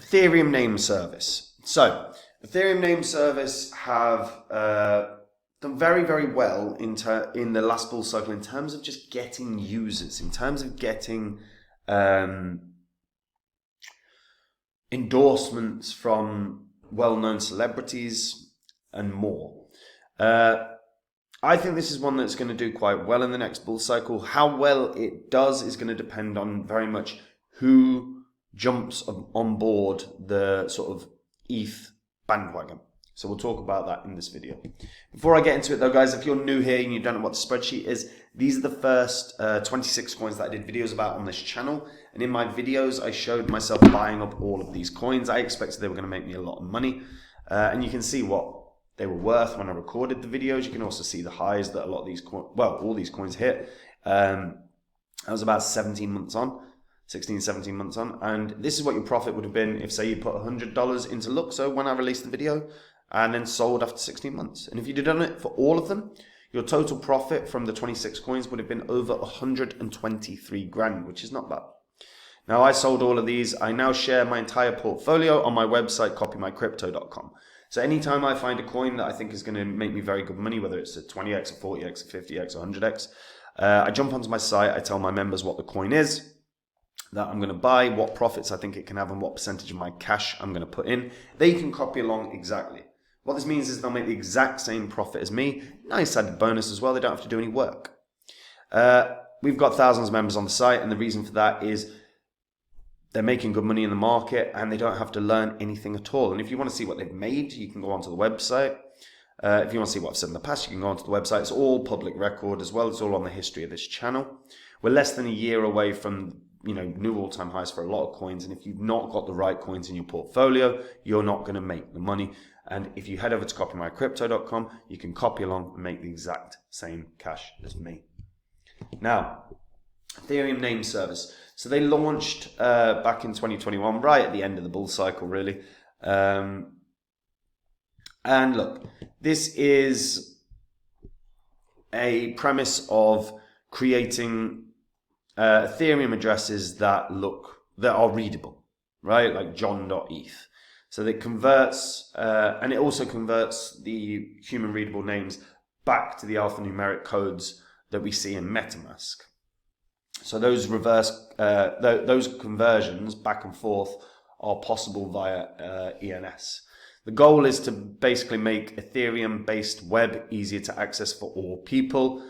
Ethereum Name Service. So, Ethereum Name Service have done very, very well in the last bull cycle in terms of just getting users, in terms of getting endorsements from well-known celebrities and more. I think this is one that's going to do quite well in the next bull cycle. How well it does is going to depend on very much who jumps on board the sort of ETH bandwagon. So we'll talk about that in this video. Before I get into it though, guys, if you're new here and you don't know what the spreadsheet is, these are the first 26 coins that I did videos about on this channel. And in my videos, I showed myself buying up all of these coins. I expected they were going to make me a lot of money. And you can see what they were worth when I recorded the videos. You can also see the highs that a lot of these all these coins hit. I was about 17 months on, 16, 17 months on. And this is what your profit would have been if, say, you put $100 into Luxo when I released the video and then sold after 16 months. And if you'd done it for all of them, your total profit from the 26 coins would have been over 123 grand, which is not bad. Now, I sold all of these. I now share my entire portfolio on my website, copymycrypto.com. So anytime I find a coin that I think is going to make me very good money, whether it's a 20x, a 40x, a 50x, or 100x, I jump onto my site, I tell my members what the coin is that I'm going to buy, what profits I think it can have, and what percentage of my cash I'm going to put in. They can copy along exactly. What this means is they'll make the exact same profit as me. Nice added bonus as well, they don't have to do any work. We've got thousands of members on the site, and the reason for that is they're making good money in the market and they don't have to learn anything at all. And if you want to see what they've made, you can go onto the website. If you want to see what I've said in the past, you can go onto the website. It's all public record as well. It's all on the history of this channel. We're less than a year away from, new all-time highs for a lot of coins. And if you've not got the right coins in your portfolio, you're not going to make the money. And if you head over to copymycrypto.com, you can copy along and make the exact same cash as me. Now, Ethereum Name Service. So they launched back in 2021, right at the end of the bull cycle, really. And look, this is a premise of creating Ethereum addresses that are readable, right? Like john.eth. So it converts, and it also converts the human readable names back to the alphanumeric codes that we see in MetaMask. So those those conversions back and forth are possible via ENS. The goal is to basically make Ethereum-based web easier to access for all people,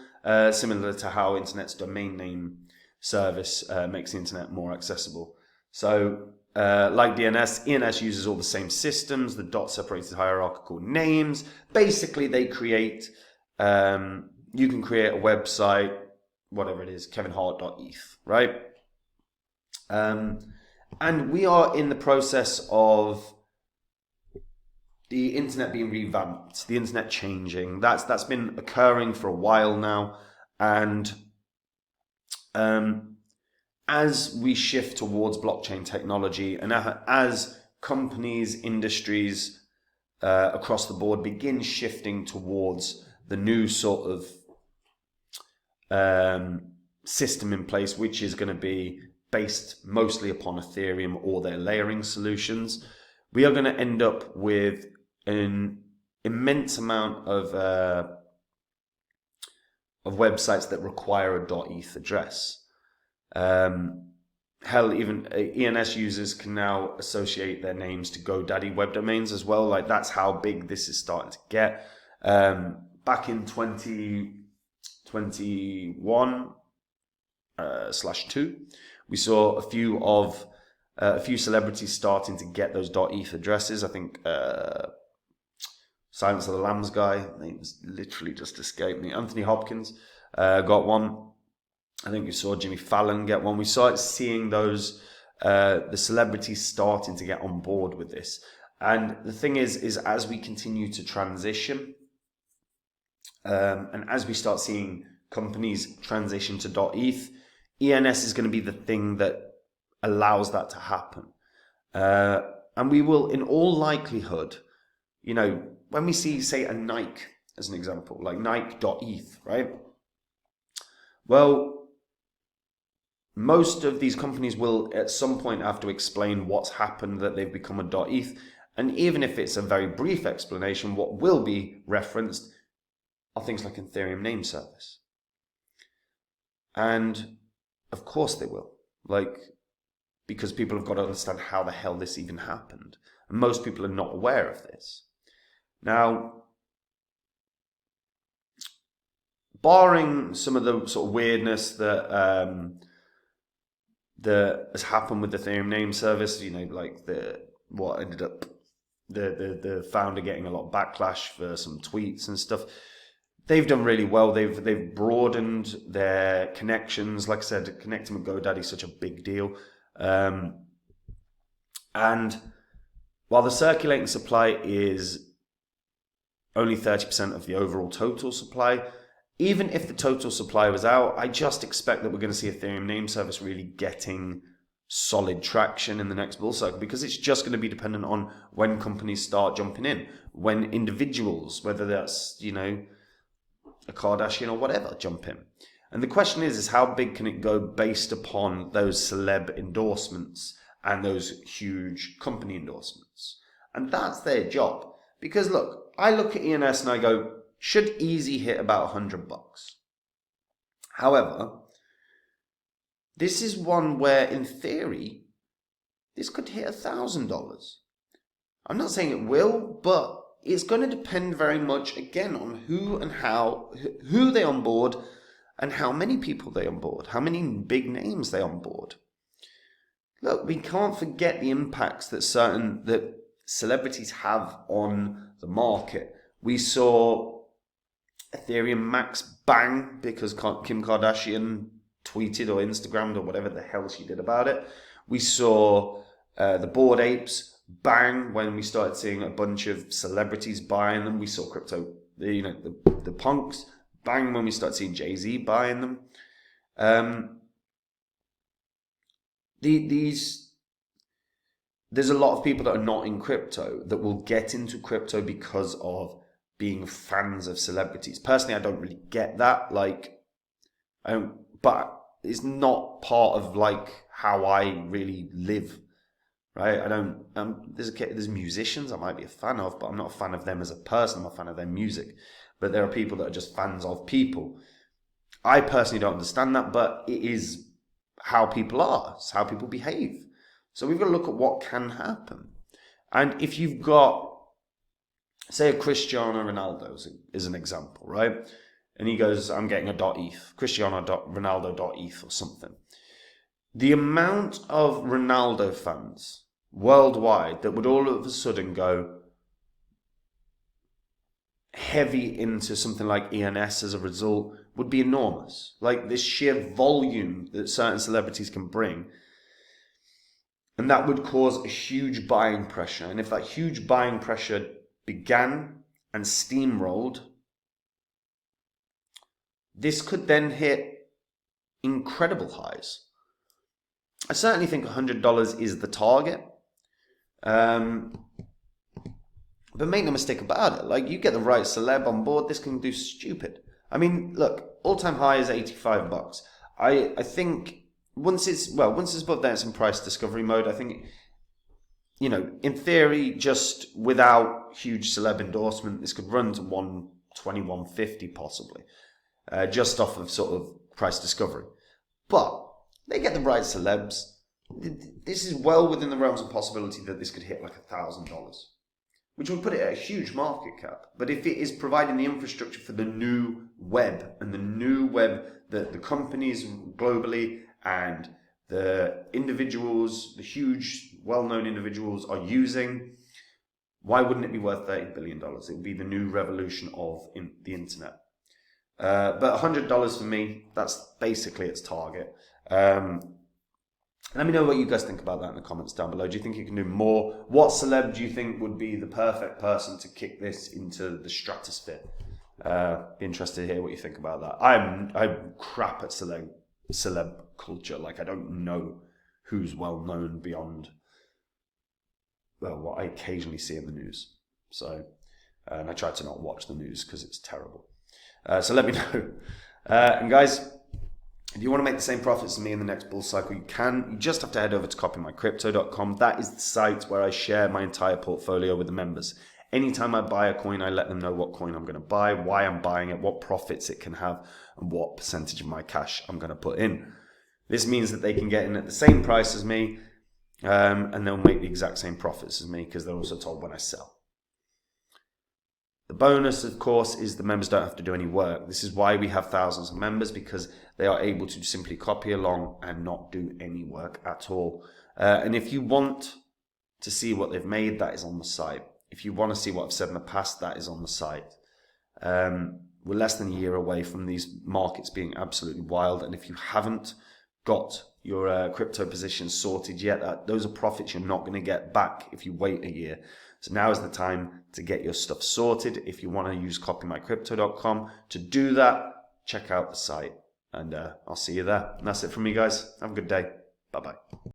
similar to how Internet's domain name service makes the internet more accessible. So like DNS, ENS uses all the same systems, the dot-separated hierarchical names. Basically, they create, you can create a website, whatever it is, kevinhart.eth, right? And we are in the process of the internet being revamped, the internet changing. That's been occurring for a while now. And as we shift towards blockchain technology and as companies, industries across the board begin shifting towards the new sort of system in place, which is going to be based mostly upon Ethereum or their layering solutions, we are going to end up with an immense amount of websites that require a .eth address. Hell, even ENS users can now associate their names to GoDaddy web domains as well. Like, that's how big this is starting to get. Back in 2021/2, we saw a few celebrities starting to get those .eth addresses. I think Silence of the Lambs guy, name's literally just escaped me. Anthony Hopkins got one. I think we saw Jimmy Fallon get one. We started seeing those the celebrities starting to get on board with this. And the thing is as we continue to transition, and as we start seeing companies transition to .eth, ENS is going to be the thing that allows that to happen. And we will, in all likelihood, when we see, say, a Nike as an example, like Nike.eth, right? Well, most of these companies will at some point have to explain what's happened that they've become a .eth. And even if it's a very brief explanation, what will be referenced are things like Ethereum Name Service. And of course they will. Because people have got to understand how the hell this even happened. And most people are not aware of this. Now, barring some of the sort of weirdness that has happened with the Ethereum Name Service, like what ended up the founder getting a lot of backlash for some tweets and stuff. They've done really well. They've broadened their connections. Like I said, connecting with GoDaddy is such a big deal. And while the circulating supply is only 30% of the overall total supply, even if the total supply was out, I just expect that we're going to see Ethereum Name Service really getting solid traction in the next bull cycle, because it's just going to be dependent on when companies start jumping in, when individuals, whether that's, a Kardashian or whatever, jump in. And the question is how big can it go based upon those celeb endorsements and those huge company endorsements? And that's their job. Because look, I look at ENS and I go, should easy hit about $100. However, this is one where, in theory, this could hit $1,000. I'm not saying it will, but it's going to depend very much, again, on who they onboard and how many people they onboard, how many big names they onboard. Look, we can't forget the impacts that celebrities have on the market. We saw Ethereum Max bang because Kim Kardashian tweeted or Instagrammed or whatever the hell she did about it. We saw the Bored Apes bang when we started seeing a bunch of celebrities buying them. We saw crypto, the punks bang when we started seeing Jay-Z buying them. There's a lot of people that are not in crypto that will get into crypto because of being fans of celebrities. Personally, I don't really get that. But it's not part of how I really live. Right? I don't. There's musicians I might be a fan of, but I'm not a fan of them as a person. I'm a fan of their music. But there are people that are just fans of people. I personally don't understand that, but it is how people are. It's how people behave. So we've got to look at what can happen. And if you've got, say, a Cristiano Ronaldo is an example, right? And he goes, I'm getting a .eth, Cristiano Ronaldo .eth or something. The amount of Ronaldo fans worldwide that would all of a sudden go heavy into something like ENS as a result would be enormous. This sheer volume that certain celebrities can bring. And that would cause a huge buying pressure. And if that huge buying pressure began and steamrolled, this could then hit incredible highs. I certainly think $100 is the target. But make no mistake about it. You get the right celeb on board, this can do stupid. I mean, look, all-time high is $85. I think once it's above there, it's in price discovery mode. I think, in theory, just without huge celeb endorsement, this could run to 120, 150 possibly, just off of sort of price discovery. But they get the right celebs. This is well within the realms of possibility that this could hit $1,000, which would put it at a huge market cap. But if it is providing the infrastructure for the new web, and the new web that the companies globally and the individuals, the huge well-known individuals are using, why wouldn't it be worth $30 billion? It would be the new revolution of the internet. But $100 for me, that's basically its target. Let me know what you guys think about that in the comments down below. Do you think it can do more? What celeb do you think would be the perfect person to kick this into the stratosphere? Be interested to hear what you think about that. I'm crap at celeb culture. I don't know who's well known beyond what I occasionally see in the news. So, and I try to not watch the news because it's terrible. So let me know. And guys, If you want to make the same profits as me in the next bull cycle, you can. You just have to head over to copymycrypto.com. That is the site where I share my entire portfolio with the members. Anytime I buy a coin, I let them know what coin I'm going to buy, why I'm buying it, what profits it can have, and what percentage of my cash I'm going to put in. This means that they can get in at the same price as me, and they'll make the exact same profits as me because they're also told when I sell. The bonus, of course, is the members don't have to do any work. This is why we have thousands of members, because they are able to simply copy along and not do any work at all. And if you want to see what they've made, that is on the site. If you want to see what I've said in the past, that is on the site. We're less than a year away from these markets being absolutely wild. And if you haven't got your crypto positions sorted yet, those are profits you're not going to get back if you wait a year. So now is the time to get your stuff sorted. If you want to use copymycrypto.com to do that, check out the site, and I'll see you there. And that's it from me, guys. Have a good day. Bye-bye.